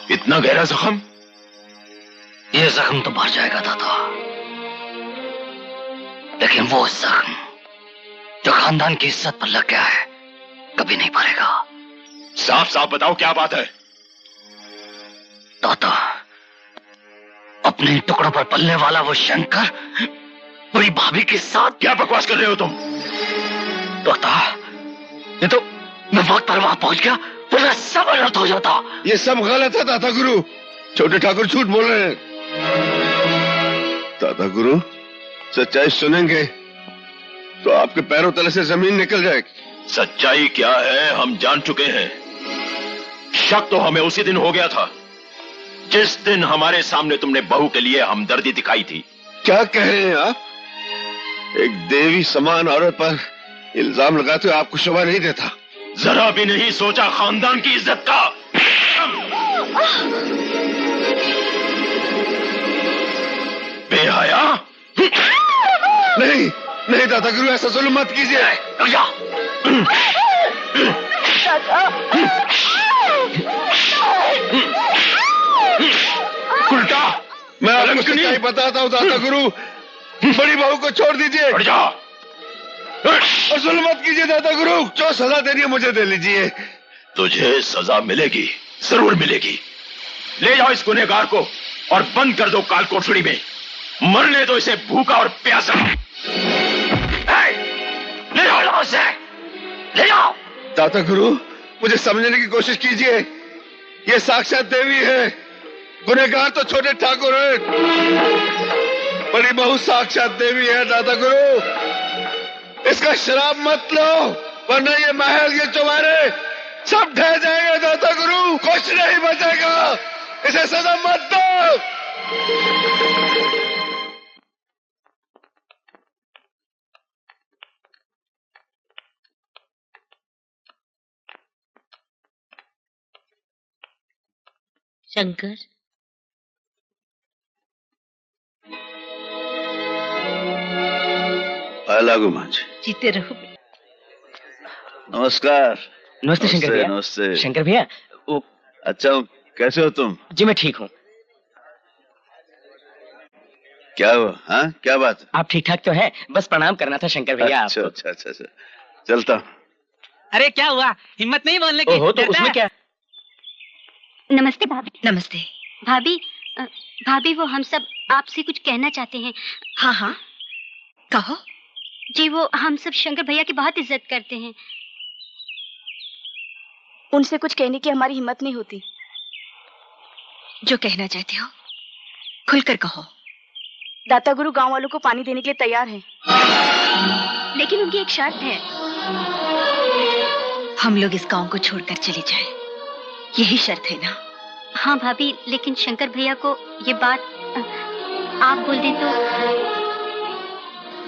इतना गहरा जख्म? ये जख्म तो भर जाएगा दादा, लेकिन वो जख्म जो खानदान की इज्जत पर लग गया है कभी नहीं भरेगा। साफ साफ बताओ क्या बात है? दादा, अपने टुकड़ों पर पलने वाला वो शंकर पूरी भाभी के साथ। क्या बकवास कर रहे हो तुम? दादा, ये तो मैं वक्त पर वहां पहुंच गया पूरा सब अलर्ट हो जाता। ये सब गलत है दादा गुरु, छोटे ठाकुर झूठ बोल रहे हैं। दादा गुरु, सच्चाई सुनेंगे तो आपके पैरों तले से जमीन निकल जाएगी। सच्चाई क्या है हम जान चुके हैं। शक तो हमें उसी दिन हो गया था जिस दिन हमारे सामने तुमने बहू के लिए हमदर्दी दिखाई थी। क्या कह रहे हैं आप? एक देवी समान औरत पर इल्जाम लगाते हुए आपको शोभा नहीं देता। जरा भी नहीं सोचा खानदान की इज्जत का। बेहया। नहीं नहीं दादा गुरु, ऐसा जुल्म मत कीजिए। उल्टा मैं आपको सच्चाई बताता हूँ दादा गुरु, बड़ी बहू को छोड़ दीजिए और जुल्म मत कीजिए दादा गुरु। जो सजा देनी है मुझे दे लीजिए। तुझे सजा मिलेगी, जरूर मिलेगी। ले जाओ इस गुनहगार को और बंद कर दो काल कोठड़ी में। मरने दो इसे भूखा और प्यासा। ले जाओ उसे, ले जाओ। दादा गुरु, मुझे समझने की कोशिश कीजिए। ये साक्षात देवी है, गुनहगार तो छोटे ठाकुर है। बड़ी बहू साक्षात देवी है दादा गुरु। इसका श्राप मत लो, वरना ये महल, ये चौबारे सब ढह जाएगा दादा गुरु। कुछ नहीं बचेगा। इसे सजा मत दो। शंकर, लागू मांझ, जीते रहो। नमस्कार। नमस्ते शंकर भैया। नमस्ते शंकर भैया, वो अच्छा हूँ, कैसे हो तुम? जी मैं ठीक हूँ। क्या हुआ? हाँ, क्या बात? आप ठीक ठाक तो है? बस प्रणाम करना था शंकर भैया। अच्छा आपको। अच्छा अच्छा अच्छा, चलता हूँ। अरे क्या हुआ, हिम्मत नहीं बोलने की? ओहो, तो उसमें क्या? नमस्ते भाभी। नमस्ते। भाभी, भाभी वो हम सब आपसे कुछ कहना चाहते हैं। हाँ हाँ, कहो। जी वो हम सब शंकर भैया की बहुत इज्जत करते हैं। उनसे कुछ कहने की हमारी हिम्मत नहीं होती। जो कहना चाहते हो खुलकर कहो। दाता गुरु गांव वालों को पानी देने के लिए तैयार हैं, लेकिन उनकी एक शर्त है। हम लोग इस गांव को छोड़कर चले जाएं, यही शर्त है ना? हाँ भाभी, लेकिन शंकर भैया को ये बात आप बोल दें तो।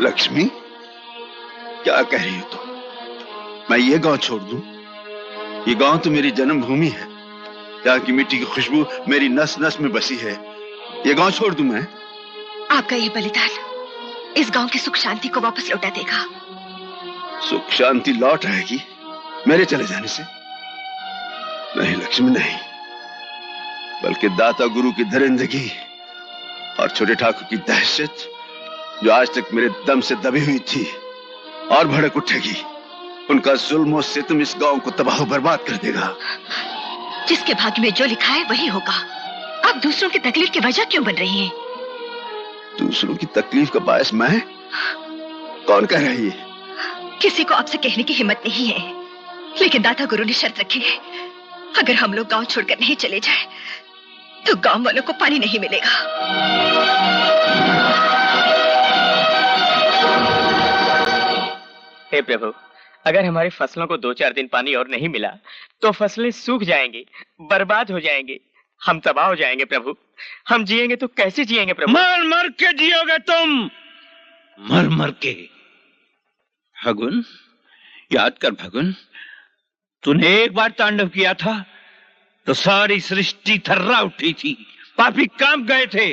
लक्ष्मी, क्या कह रही हो तुम? मैं ये गांव छोड़ दूं? ये गांव तो मेरी जन्मभूमि है। यहाँ की मिट्टी की खुशबू मेरी नस नस में बसी है। ये गांव छोड़ दूं मैं? आपका ये बलिदान इस गांव की सुख शांति को वापस लौटा देगा। सुख शांति लौट आएगी मेरे चले जाने से? नहीं लक्ष्मी, नहीं। बल्कि दाता गुरु की दरिंदगी और छोटे ठाकुर की दहशत जो आज तक मेरे दम से दबी हुई थी और भड़क उठेगी। उनका जुल्म और सितम इस गांव को तबाह बर्बाद कर देगा। जिसके भाग्य में जो लिखा है वही होगा। आप दूसरों की तकलीफ की वजह क्यों बन रही हैं? दूसरों की तकलीफ का बायस मैं? कौन कह रही है? किसी को आपसे कहने की हिम्मत नहीं है, लेकिन दाता गुरु ने शर्त रखी है, अगर हम लोग गांव छोड़कर नहीं चले जाएं, तो गांव वालों को पानी नहीं मिलेगा। हे प्रभु, अगर हमारी फसलों को 2-4 दिन पानी और नहीं मिला तो फसलें सूख जाएंगी, बर्बाद हो जाएंगी, हम तबाह हो जाएंगे प्रभु। हम जिएंगे तो कैसे जिएंगे प्रभु? मर मर के जियोगे तुम, मर मर के। भगुन, याद कर भगुन, तूने एक बार तांडव किया था तो सारी सृष्टि थर्रा उठी थी, पापी कांप गए थे।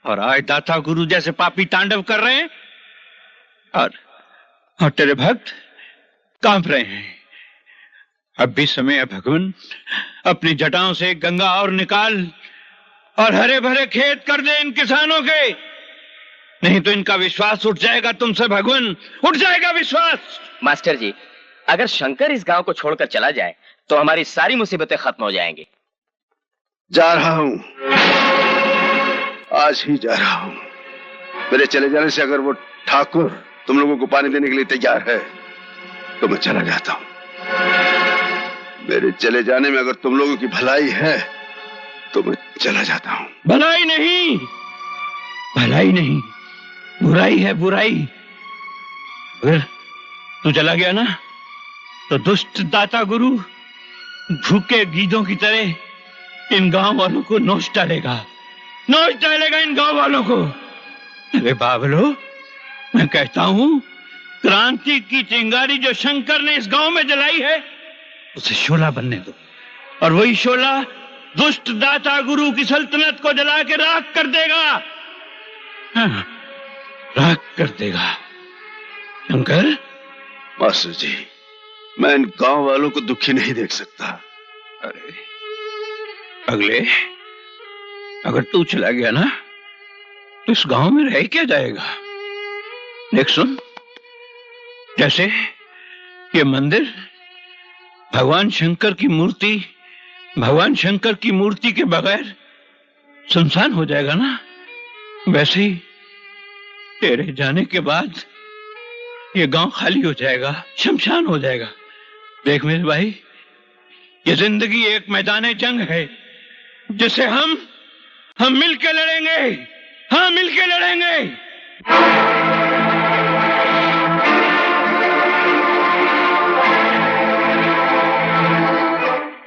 और आज दाता गुरु जैसे पापी तांडव कर रहे हैं और तेरे भक्त कांप रहे हैं। अब भी समय है भगवान, अपनी जटाओं से गंगा और निकाल और हरे भरे खेत कर दे इन किसानों के, नहीं तो इनका विश्वास उठ जाएगा तुमसे भगवान, उठ जाएगा विश्वास। मास्टर जी, अगर शंकर इस गांव को छोड़कर चला जाए तो हमारी सारी मुसीबतें खत्म हो जाएंगी। जा रहा हूं, आज ही जा रहा हूं। मेरे चले जाने से अगर वो ठाकुर तुम लोगों को पानी देने के लिए तैयार है तो मैं चला जाता हूं। मेरे चले जाने में अगर तुम लोगों की भलाई है तो मैं चला जाता हूं। भलाई नहीं, भलाई नहीं, बुराई है बुराई। अगर तू चला गया ना तो दुष्ट दाता गुरु भूखे गीदों की तरह इन गांव वालों को नोच डालेगा, नोच डालेगा इन गांव वालों को। अरे बाबलो, मैं कहता हूं क्रांति की चिंगारी जो शंकर ने इस गांव में जलाई है उसे शोला बनने दो, और वही शोला दुष्ट दाता गुरु की सल्तनत को जला के राख कर देगा। हाँ, राख कर देगा। शंकर, मास्टर जी, मैं इन गांव वालों को दुखी नहीं देख सकता। अरे अगले, अगर तू चला गया ना तो इस गांव में रह क्या जाएगा? देख सुन, जैसे ये मंदिर भगवान शंकर की मूर्ति के बगैर सुनसान हो जाएगा ना, वैसे ही तेरे जाने के बाद ये गांव खाली हो जाएगा, शमशान हो जाएगा। देख मेरे भाई, ये जिंदगी एक मैदान जंग है जिसे हम मिलकर लड़ेंगे, हाँ मिलकर लड़ेंगे।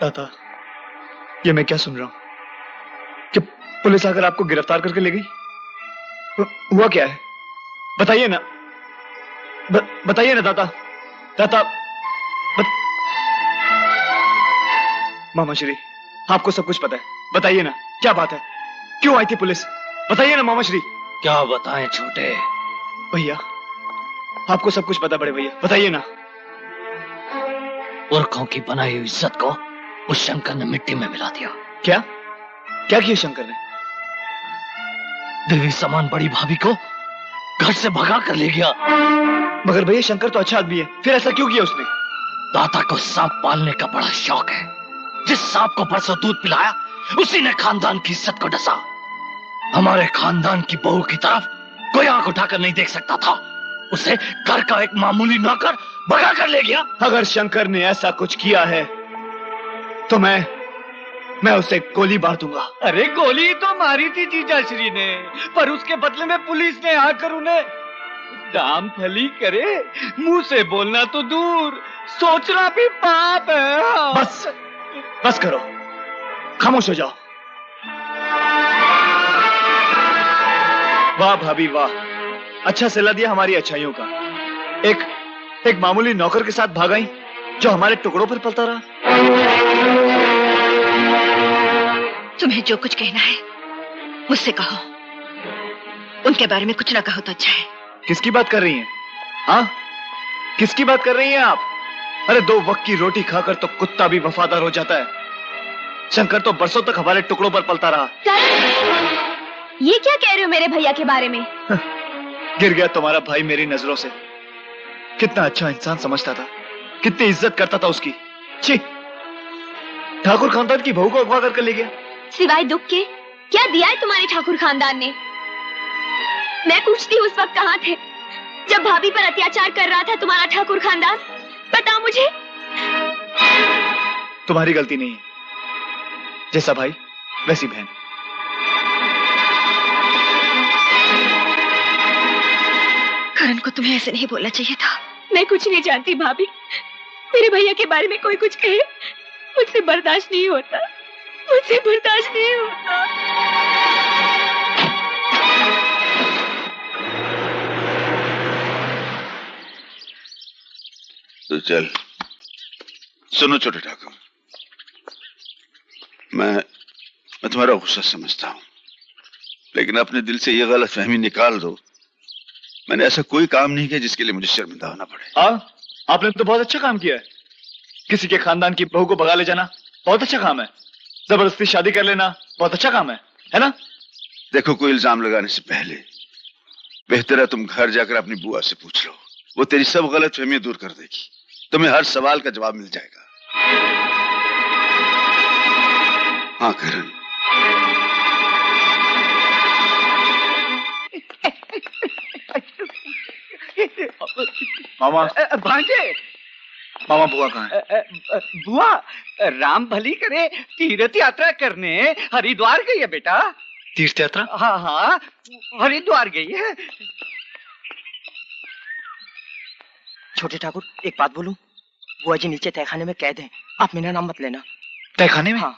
दादा, ये मैं क्या सुन रहा हूं कि पुलिस आकर आपको गिरफ्तार करके ले गई? हुआ क्या है? बताइए ना, बताइए ना दादा। दादा, मामा श्री, आपको सब कुछ पता है, बताइए ना क्या बात है, क्यों आई थी पुलिस? बताइए ना मामा श्री। क्या बताएं छोटे? भैया, आपको सब कुछ पता बड़े भैया, बताइए ना। पुरखों की बनाई हुई इज्जत को उस शंकर ने मिट्टी में मिला दिया। क्या क्या किया शंकर ने? देवी समान बड़ी भाभी को घर से भगा कर ले गया। मगर भैया, शंकर तो अच्छा आदमी है, फिर ऐसा क्यों किया उसने? दाता को सांप पालने का बड़ा शौक है। जिस सांप को परसों दूध पिलाया उसी ने खानदान की इज्जत को डसा। हमारे खानदान की बहू की तरफ कोई आंख उठाकर नहीं देख सकता था, उसे घर का एक मामूली नौकर भगा कर ले गया। अगर शंकर ने ऐसा कुछ किया है तो मैं उसे गोली मार दूंगा। अरे गोली तो मारी थी जीजा श्री ने, पर उसके बदले में पुलिस ने आकर उन्हें दाम फली करे, मुंह से बोलना तो दूर, सोचना भी पाप है। बस करो, खामोश हो जाओ। वाह भाभी वाह, अच्छा सिला दिया हमारी अच्छाइयों का। एक मामूली नौकर के साथ भागाई जो हमारे टुकड़ों पर पलता रहा। तुम्हें जो कुछ कहना है मुझसे कहो, उनके बारे में कुछ ना कहो तो अच्छा है। किसकी बात कर रही हैं? हाँ, किसकी बात कर रही हैं आप? अरे 2 वक्त की रोटी खाकर तो कुत्ता भी वफादार हो जाता है। शंकर तो बरसों तक हमारे टुकड़ों पर पलता रहा। ये क्या कह रहे हो मेरे भैया के बारे में? गिर गया तुम्हारा भाई मेरी नजरों से। कितना अच्छा इंसान समझता था, कितनी इज्जत करता था उसकी। छी, ठाकुर खानदान की बहू को अगवा करके ले गया। सिवाय दुख के क्या दिया है तुम्हारे ठाकुर खानदान ने? मैं पूछती हूँ, उस वक्त कहाँ थे जब भाभी पर अत्याचार कर रहा था तुम्हारा ठाकुर खानदान? बताओ मुझे। तुम्हारी गलती नहीं है, जैसा भाई वैसी बहन। करण को तुम्हें ऐसे नहीं बोलना चाहिए था। मैं कुछ नहीं जानती भाभी, मेरे भैया के बारे में कोई कुछ कहे मुझसे बर्दाश्त नहीं होता, मुझसे बर्दाश्त नहीं होता। तो चल, सुनो छोटे ठाकुर, मैं तुम्हारा गुस्सा समझता हूं, लेकिन अपने दिल से यह गलत फहमी निकाल दो। मैंने ऐसा कोई काम नहीं किया जिसके लिए मुझे शर्मिंदा होना पड़े। आपने तो बहुत अच्छा काम किया है। किसी के खानदान की बहू को भगा ले जाना बहुत अच्छा काम है, जबरदस्ती शादी कर लेना बहुत अच्छा काम है ना? देखो, कोई इल्जाम लगाने से पहले बेहतर है तुम घर जाकर अपनी बुआ से पूछ लो। वो तेरी सब गलतफहमियां दूर कर देगी, तुम्हें हर सवाल का जवाब मिल जाएगा। हाँ करण, मामा भांजे, मामा बुआ कहाँ है? बुआ राम भली करे तीर्थ यात्रा करने हरिद्वार गई है बेटा। तीर्थ यात्रा? हाँ हाँ, हरिद्वार गई है। छोटे ठाकुर, एक बात बोलूं? बुआ जी नीचे तहखाने में कैद हैं, आप मेरा नाम मत लेना। तहखाने में? हाँ।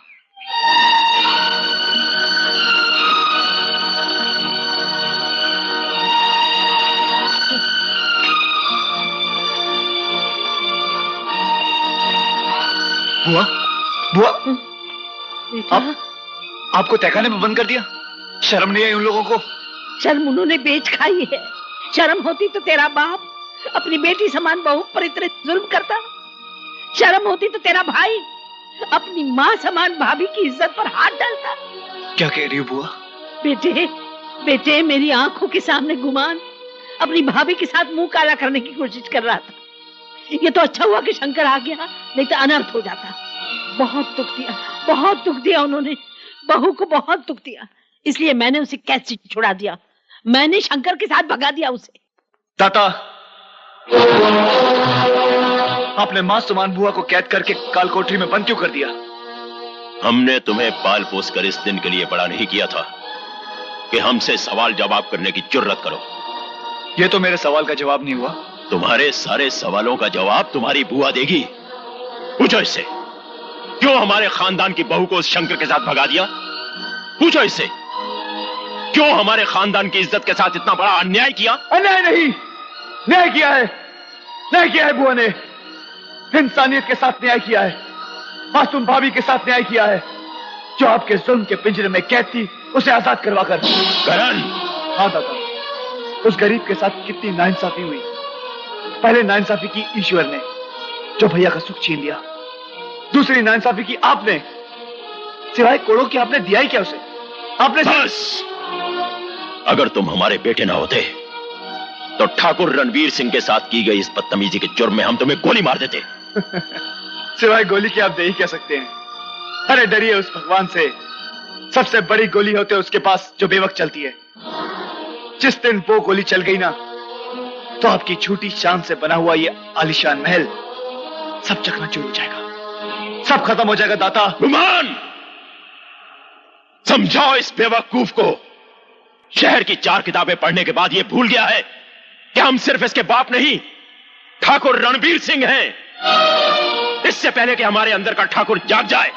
बुआ, बुआ, आपको तहखाने में बंद कर दिया? शर्म नहीं आई उन लोगों को? शर्म उन्होंने बेच खाई है। शर्म होती तो तेरा बाप अपनी बेटी समान बहू पर इतने जुल्म करता। शर्म होती तो तेरा भाई अपनी माँ समान भाभी की इज्जत पर हाथ डालता। क्या कह रही हो बुआ? बेटे, बेटे मेरी आंखों के सामने गुमान अपनी भाभी के साथ मुंह काला करने की कोशिश कर रहा था। ये तो अच्छा हुआ कि शंकर आ गया, नहीं तो अनर्थ हो जाता। बहुत दुख दिया उन्होंने, बहू को बहुत दुख दिया। इसलिए मैंने उसे कैद से छुड़ा दिया। मैंने शंकर के साथ भगा दिया उसे। ताता, आपने मां सुमान बुआ को कैद करके काल कोठरी में बंद क्यों कर दिया? हमने तुम्हें पाल पोस कर इस दिन के लिए बड़ा नहीं किया था कि हमसे सवाल जवाब करने की जुर्रत करो। यह तो मेरे सवाल का जवाब नहीं हुआ। तुम्हारे सारे सवालों का जवाब तुम्हारी बुआ देगी। पूछो इससे, क्यों हमारे खानदान की बहू को उस शंकर के साथ भगा दिया? पूछो इससे, क्यों हमारे खानदान की इज्जत के साथ इतना बड़ा अन्याय किया? अन्याय नहीं, न्याय किया है, न्याय किया है बुआ ने। इंसानियत के साथ न्याय किया है, मासूम भाभी के साथ न्याय किया है, जो आपके जुल्म के पिंजरे में कैद थी उसे आजाद करवाकर। करण! हाँ दादा, उस गरीब के साथ कितनी नाइंसाफी हुई। पहले नाइंसाफी की ईश्वर ने, जो भैया का सुख छीन लिया। दूसरी नाइंसाफी की आपने, सिवाय कोड़ों की आपने दिया ही क्या उसे? आपने बस! अगर तुम हमारे बेटे ना होते तो ठाकुर रणवीर सिंह के साथ की गई इस बदतमीजी के जुर्म में हम तुम्हें गोली मार देते। सिवाय गोली के आप दे ही क्या सकते हैं? अरे डरिए उस भगवान से, सबसे बड़ी गोली होते उसके पास जो बेवक्त चलती है। जिस दिन वो गोली चल गई ना, तो आपकी छोटी शान से बना हुआ ये आलीशान महल सब चकनाचूर हो जाएगा, सब खत्म हो जाएगा। दाता गुमान, समझाओ इस बेवकूफ को। शहर की 4 किताबें पढ़ने के बाद ये भूल गया है कि हम सिर्फ इसके बाप नहीं, ठाकुर रणवीर सिंह हैं। इससे पहले कि हमारे अंदर का ठाकुर जाग जाए,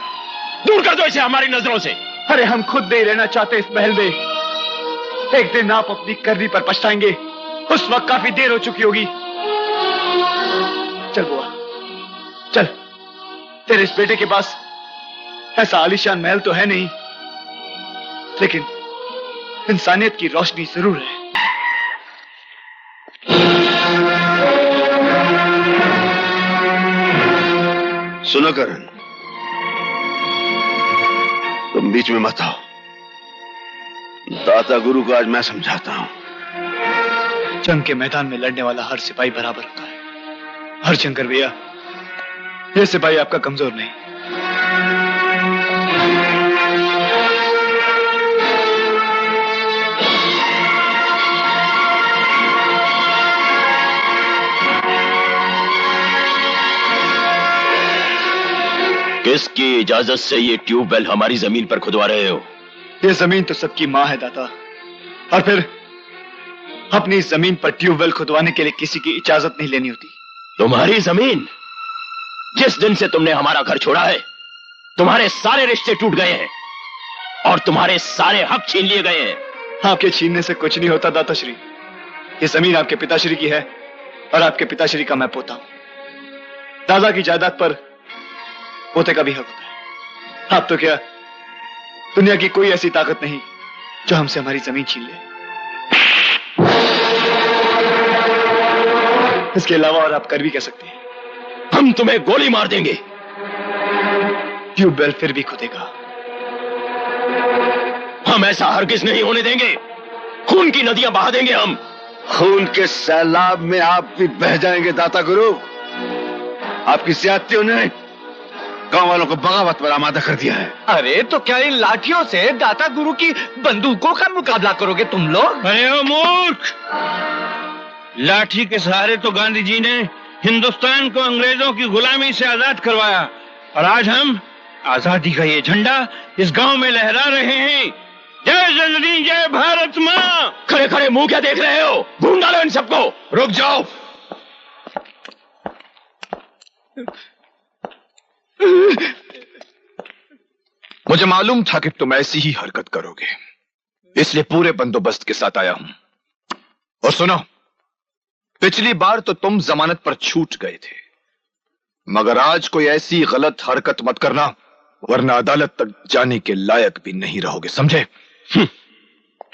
दूर कर दो इसे हमारी नजरों से। अरे हम खुद नहीं रहना चाहते इस महल में। एक दिन आप अपनी करनी पर पछताएंगे, उस वक्त काफी देर हो चुकी होगी। चल बुआ, चल। तेरे इस बेटे के पास ऐसा आलीशान महल तो है नहीं, लेकिन इंसानियत की रोशनी जरूर है। सुनो करण, तुम बीच में मत आओ। दाता गुरु को आज मैं समझाता हूं। जंग के मैदान में लड़ने वाला हर सिपाही बराबर होता है। हर शंकर भैया, ये सिपाही आपका कमजोर नहीं। किसकी इजाजत से ये ट्यूबवेल हमारी जमीन पर खुदवा रहे हो? ये जमीन तो सबकी मां है दाता, और फिर अपनी जमीन पर ट्यूबवेल खुदवाने के लिए किसी की इजाजत नहीं लेनी होती। तुम्हारी जमीन? जिस दिन से तुमने हमारा घर छोड़ा है, तुम्हारे सारे रिश्ते टूट गए हैं और तुम्हारे सारे हक छीन लिए गए हैं। आपके छीनने से कुछ नहीं होता दाताश्री। ये जमीन आपके पिताश्री की है और आपके पिताश्री का मैं पोता हूं। दादा की जायदाद पर पोते का भी हक होता है। आप तो क्या, दुनिया की कोई ऐसी ताकत नहीं जो हमसे हमारी जमीन छीन ले। इसके अलावा और आप कर भी कह सकते हैं। हम हम तुम्हें गोली मार देंगे। ट्यूबवेल फिर भी खुदेगा। हम ऐसा हरगिज नहीं होने देंगे। खून की नदियां बहा देंगे हम। खून के सैलाब में आप भी बह जाएंगे दाता गुरु। आपकी ज्यादतियों ने गांव वालों को बगावत पर आमादा कर दिया है। अरे तो क्या इन लाठियों से दाता गुरु की बंदूकों का मुकाबला करोगे तुम लोग? अरे ओ मूर्ख, लाठी के सहारे तो गांधी जी ने हिंदुस्तान को अंग्रेजों की गुलामी से आजाद करवाया, और आज हम आजादी का ये झंडा इस गांव में लहरा रहे हैं। जय जननी, जय भारत माँ। खड़े खड़े मुंह क्या देख रहे हो? ढूंढ डालो इन सबको। रुक जाओ। मुझे मालूम था कि तुम ऐसी ही हरकत करोगे, इसलिए पूरे बंदोबस्त के साथ आया हूं। और सुनो, पिछली बार तो तुम जमानत पर छूट गए थे, मगर आज कोई ऐसी गलत हरकत मत करना, वरना अदालत तक जाने के लायक भी नहीं रहोगे, समझे?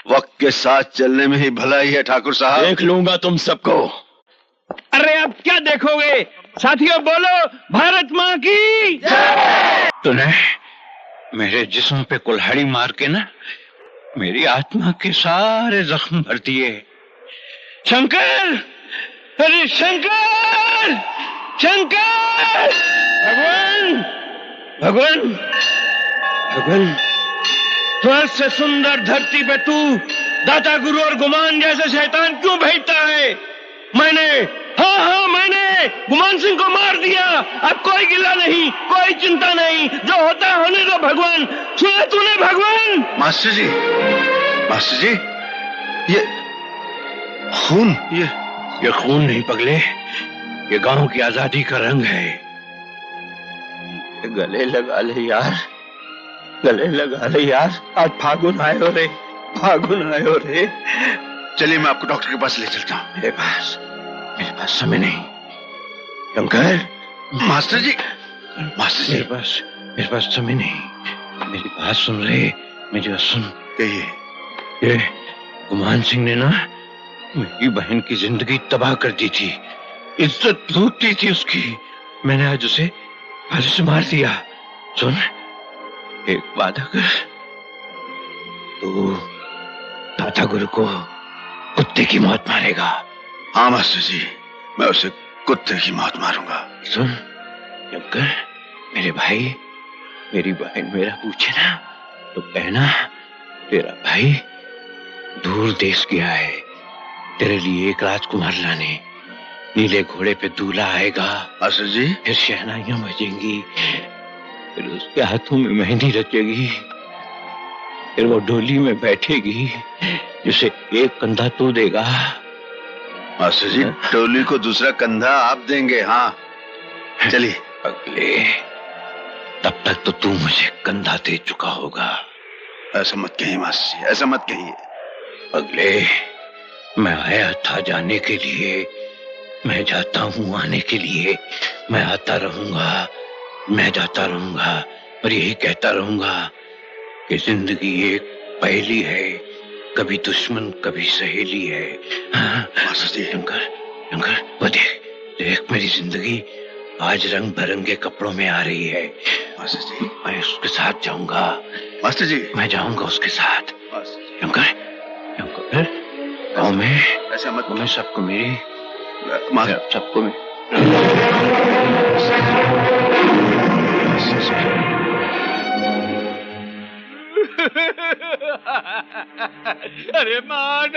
वक्त के साथ चलने में ही भलाई है ठाकुर साहब। देख लूंगा तुम सबको। अरे अब क्या देखोगे? साथियों बोलो, भारत माँ की जय। तूने मेरे जिस्म पे कुल्हाड़ी मार के ना मेरी आत्मा के सारे जख्म भर दिए। शंकर, अरे शंकर, शंकर, भगवान, भगवान, भगवान, स्वर्ग से सुंदर धरती पे तू दाता गुरु और गुमान जैसे शैतान क्यों भेजता है? मैंने गुमान सिंह को मार दिया। अब कोई गिला नहीं, कोई चिंता नहीं, जो होता होने दो भगवान। सुना तूने भगवान? मास्टर जी, मास्टर जी, ये खून, ये खून नहीं पगले, ये गांव की आजादी का रंग है। गले लगा ले यार, गले लगा ले यार। आज फागुन आयो रे, फागुन आयो रे। चलिए मैं आपको डॉक्टर के पास ले चलता हूँ। मेरे पास समय नहीं। शंकर, मास्टर जी, मास्टर जी, मेरे पास समय नहीं। मेरी बात सुन रहे, मेरी बात सुन। कहिए। ये गुमान सिंह ने ना मेरी बहन की जिंदगी तबाह कर दी थी, इज्जत लूट दी थी उसकी। मैंने आज उसे फांसी से मार दिया। सुन, एक वादा कर, तू दाता गुरु को कुत्ते की मौत मारेगा। हाँ मास्टर जी, मैं उसे कुत्ते की मौत मारूंगा। सुन शंकर, मेरे भाई, मेरी बहन मेरा पूछे ना तो कहना तेरा भाई दूर देश गया है तेरे लिए एक राजकुमार लाने। नीले घोड़े पे दूल्हा आएगा मास्टर जी, फिर शहनाइयां बजेंगी, फिर उसके हाथों में मेहंदी रचेगी, फिर वो डोली में बैठेगी जिसे एक कंधा तू देगा। मास्टर जी, डोली को दूसरा कंधा आप देंगे। हाँ चलिए। अगले तब तक तो तू मुझे कंधा दे चुका होगा। ऐसा मत कहिए मास्टर जी, ऐसा मत कहिए। अगले मैं आया था जाने के लिए, मैं जाता हूँ आने के लिए। मैं आता रहूंगा, मैं जाता रहूंगा, और यही कहता रहूंगा कि जिंदगी एक पहेली है, कभी दुश्मन कभी सहेली है। हाँ मास्टर जी। शंकर, वो देख मेरी जिंदगी आज रंग बिरंगे कपड़ों में आ रही है। मास्टर जी, मैं उसके साथ जाऊंगा। मास्टर जी, मैं जाऊंगा उसके साथ। शंकर, गाँव में ऐसा मत, मैं सबको मेरी सबको अरे माँ